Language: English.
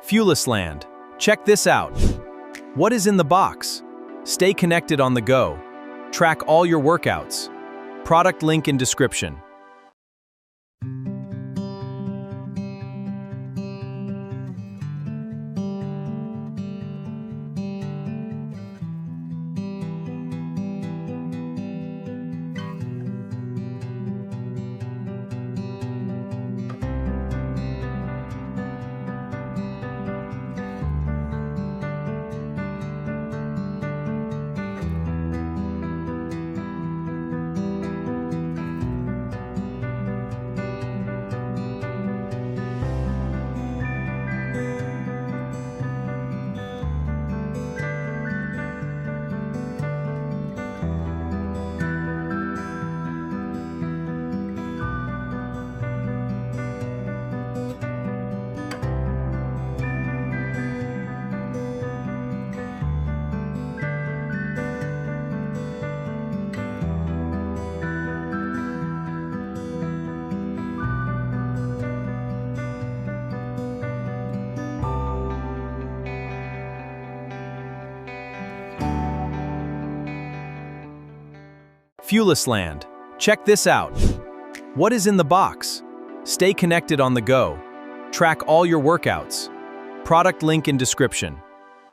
Fulusland. Check this out. What is in the box? Stay connected on the go. Track all your workouts. Product link in description. Fulusland. Check this out. What is in the box? Stay connected on the go. Track all your workouts. Product link in description.